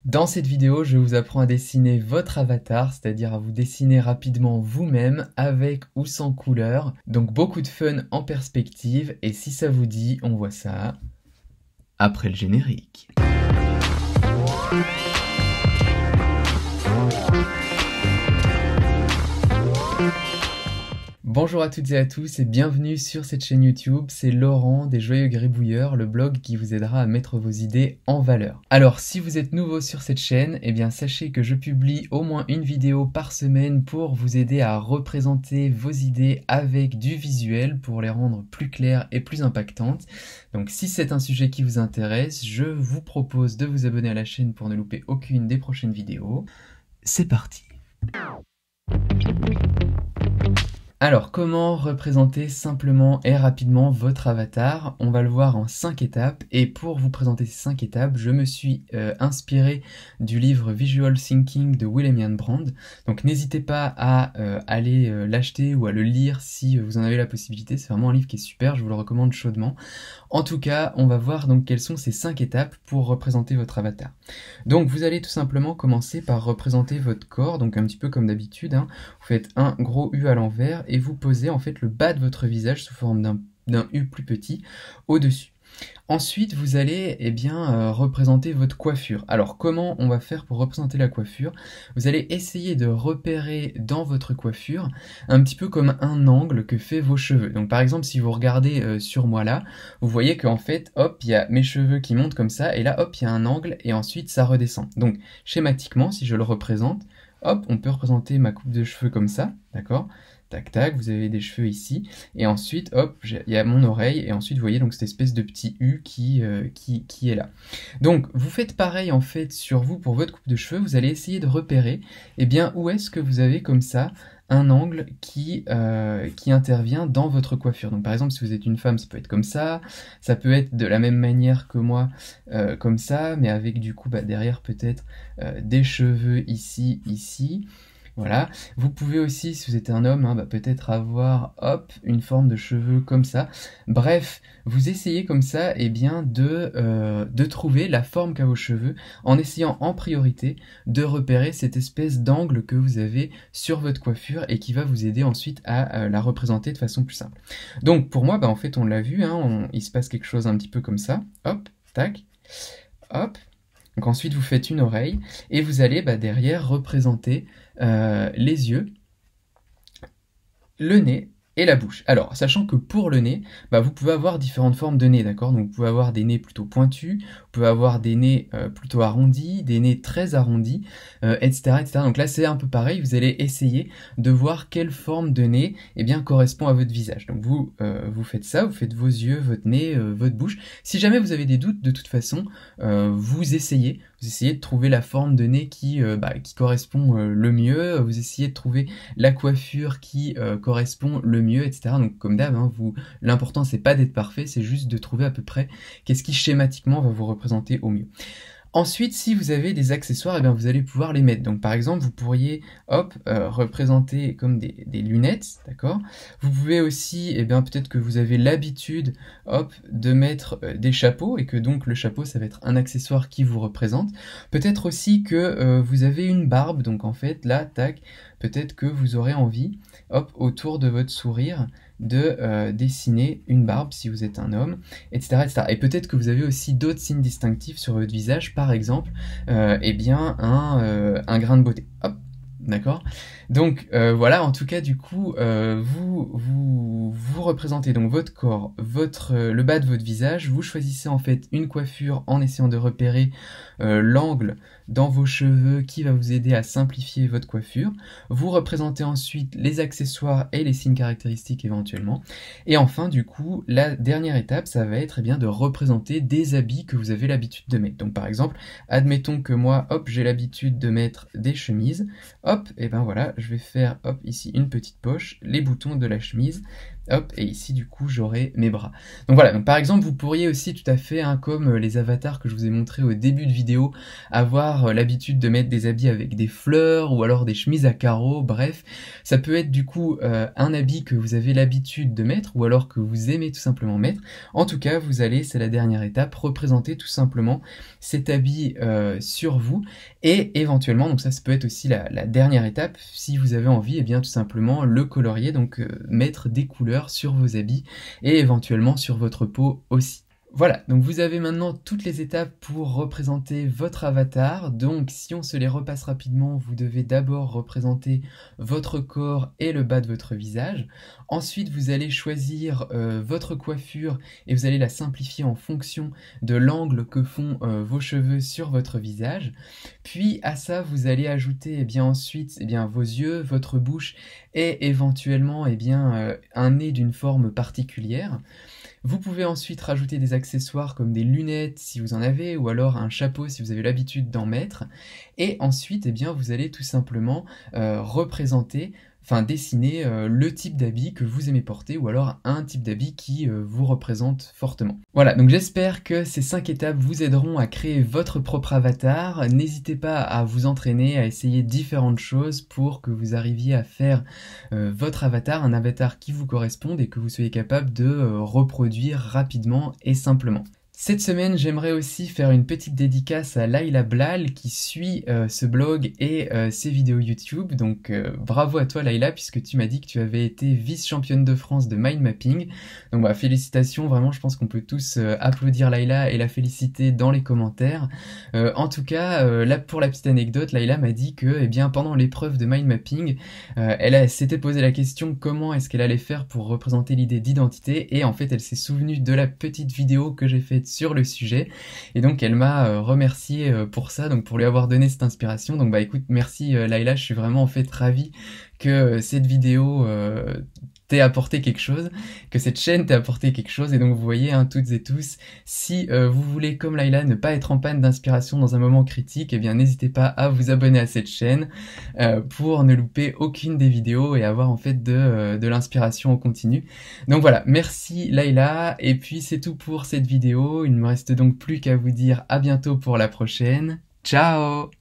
Dans cette vidéo, je vous apprends à dessiner votre avatar, c'est-à-dire à vous dessiner rapidement vous-même, avec ou sans couleur. Donc beaucoup de fun en perspective, et si ça vous dit, on voit ça après le générique. Bonjour à toutes et à tous et bienvenue sur cette chaîne YouTube, c'est Laurent des Joyeux Gribouilleurs, le blog qui vous aidera à mettre vos idées en valeur. Alors si vous êtes nouveau sur cette chaîne, eh bien sachez que je publie au moins une vidéo par semaine pour vous aider à représenter vos idées avec du visuel pour les rendre plus claires et plus impactantes. Donc si c'est un sujet qui vous intéresse, je vous propose de vous abonner à la chaîne pour ne louper aucune des prochaines vidéos. C'est parti! Alors, comment représenter simplement et rapidement votre avatar? On va le voir en 5 étapes, et pour vous présenter ces 5 étapes, je me suis inspiré du livre Visual Thinking de William Ian Brand. Donc n'hésitez pas à aller l'acheter ou à le lire si vous en avez la possibilité, c'est vraiment un livre qui est super, je vous le recommande chaudement. En tout cas, on va voir donc quelles sont ces 5 étapes pour représenter votre avatar. Donc vous allez tout simplement commencer par représenter votre corps, donc un petit peu comme d'habitude, hein. Vous faites un gros U à l'envers et vous posez en fait le bas de votre visage sous forme d'un U plus petit au-dessus. Ensuite, vous allez représenter votre coiffure. Alors, comment on va faire pour représenter la coiffure? Vous allez essayer de repérer dans votre coiffure un petit peu comme un angle que fait vos cheveux. Donc, par exemple, si vous regardez sur moi là, vous voyez qu'en fait, hop, il y a mes cheveux qui montent comme ça, et là, hop, il y a un angle, et ensuite, ça redescend. Donc, schématiquement, si je le représente, hop, on peut représenter ma coupe de cheveux comme ça, d'accord? Tac tac, vous avez des cheveux ici, et ensuite, hop, il y a mon oreille, et ensuite, vous voyez donc cette espèce de petit U qui est là. Donc, vous faites pareil en fait sur vous pour votre coupe de cheveux, vous allez essayer de repérer, eh bien, où est-ce que vous avez comme ça un angle qui intervient dans votre coiffure. Donc par exemple, si vous êtes une femme, ça peut être comme ça peut être de la même manière que moi, comme ça, mais avec du coup derrière peut-être des cheveux ici. Voilà. Vous pouvez aussi, si vous êtes un homme, hein, peut-être avoir, hop, une forme de cheveux comme ça. Bref, vous essayez comme ça, de trouver la forme qu'a vos cheveux, en essayant en priorité de repérer cette espèce d'angle que vous avez sur votre coiffure et qui va vous aider ensuite à la représenter de façon plus simple. Donc pour moi, en fait, on l'a vu, hein, il se passe quelque chose un petit peu comme ça. Hop, tac, hop. Donc ensuite, vous faites une oreille et vous allez derrière représenter les yeux, le nez et la bouche. Alors, sachant que pour le nez, vous pouvez avoir différentes formes de nez, d'accord? Donc vous pouvez avoir des nez plutôt pointus, vous pouvez avoir des nez plutôt arrondis, des nez très arrondis, etc., etc. Donc là, c'est un peu pareil, vous allez essayer de voir quelle forme de nez correspond à votre visage. Donc vous faites ça, vous faites vos yeux, votre nez, votre bouche. Si jamais vous avez des doutes, de toute façon, vous essayez de trouver la forme de nez qui correspond le mieux, vous essayez de trouver la coiffure qui correspond le mieux, etc. Donc comme d'hab, hein, l'important c'est pas d'être parfait, c'est juste de trouver à peu près qu'est-ce qui schématiquement va vous représenter au mieux. Ensuite, si vous avez des accessoires, vous allez pouvoir les mettre. Donc par exemple, vous pourriez représenter comme des lunettes, d'accord? Vous pouvez aussi, peut-être que vous avez l'habitude de mettre des chapeaux, et que donc le chapeau, ça va être un accessoire qui vous représente. Peut-être aussi que vous avez une barbe, donc en fait, là, tac, peut-être que vous aurez envie, autour de votre sourire, de dessiner une barbe si vous êtes un homme, etc., etc. Et peut-être que vous avez aussi d'autres signes distinctifs sur votre visage, par exemple, un grain de beauté. Hop, d'accord? Donc voilà, en tout cas, du coup, vous représentez donc votre corps, le bas de votre visage, vous choisissez en fait une coiffure en essayant de repérer l'angle dans vos cheveux qui va vous aider à simplifier votre coiffure. Vous représentez ensuite les accessoires et les signes caractéristiques éventuellement. Et enfin, du coup, la dernière étape, ça va être de représenter des habits que vous avez l'habitude de mettre. Donc par exemple, admettons que moi, hop, j'ai l'habitude de mettre des chemises. Hop, hop, et ben voilà, je vais faire hop ici une petite poche, les boutons de la chemise, hop, et ici du coup j'aurai mes bras. Donc voilà, donc par exemple vous pourriez aussi tout à fait, hein, comme les avatars que je vous ai montré au début de vidéo, avoir l'habitude de mettre des habits avec des fleurs ou alors des chemises à carreaux, bref, ça peut être du coup un habit que vous avez l'habitude de mettre ou alors que vous aimez tout simplement mettre. En tout cas, vous allez, c'est la dernière étape, représenter tout simplement cet habit sur vous et éventuellement, donc ça peut être aussi la dernière étape, si vous avez envie, et bien tout simplement le colorier, donc mettre des couleurs sur vos habits et éventuellement sur votre peau aussi. Voilà, donc vous avez maintenant toutes les étapes pour représenter votre avatar. Donc si on se les repasse rapidement, vous devez d'abord représenter votre corps et le bas de votre visage. Ensuite, vous allez choisir votre coiffure et vous allez la simplifier en fonction de l'angle que font vos cheveux sur votre visage. Puis à ça, vous allez ajouter ensuite vos yeux, votre bouche et éventuellement un nez d'une forme particulière. Vous pouvez ensuite rajouter des accessoires comme des lunettes si vous en avez, ou alors un chapeau si vous avez l'habitude d'en mettre. Et ensuite, vous allez tout simplement dessiner le type d'habit que vous aimez porter, ou alors un type d'habit qui vous représente fortement. Voilà, donc j'espère que ces 5 étapes vous aideront à créer votre propre avatar. N'hésitez pas à vous entraîner, à essayer différentes choses pour que vous arriviez à faire votre avatar, un avatar qui vous corresponde et que vous soyez capable de reproduire rapidement et simplement. Cette semaine, j'aimerais aussi faire une petite dédicace à Layla Blal qui suit ce blog et ses vidéos YouTube. Donc bravo à toi Layla, puisque tu m'as dit que tu avais été vice-championne de France de mind mapping. Donc bah, félicitations, vraiment je pense qu'on peut tous applaudir Layla et la féliciter dans les commentaires. En tout cas, là pour la petite anecdote, Layla m'a dit que pendant l'épreuve de mind mapping, elle s'était posé la question comment est-ce qu'elle allait faire pour représenter l'idée d'identité, et en fait elle s'est souvenue de la petite vidéo que j'ai faite sur le sujet, et donc elle m'a remercié pour ça, donc pour lui avoir donné cette inspiration. Donc bah écoute, merci Layla, je suis vraiment en fait ravi que cette vidéo t'ait apporté quelque chose, que cette chaîne t'ait apporté quelque chose. Et donc vous voyez, hein, toutes et tous, si vous voulez comme Layla ne pas être en panne d'inspiration dans un moment critique, n'hésitez pas à vous abonner à cette chaîne pour ne louper aucune des vidéos et avoir en fait de l'inspiration en continu. Donc voilà, merci Layla, et puis c'est tout pour cette vidéo. Il ne me reste donc plus qu'à vous dire à bientôt pour la prochaine. Ciao!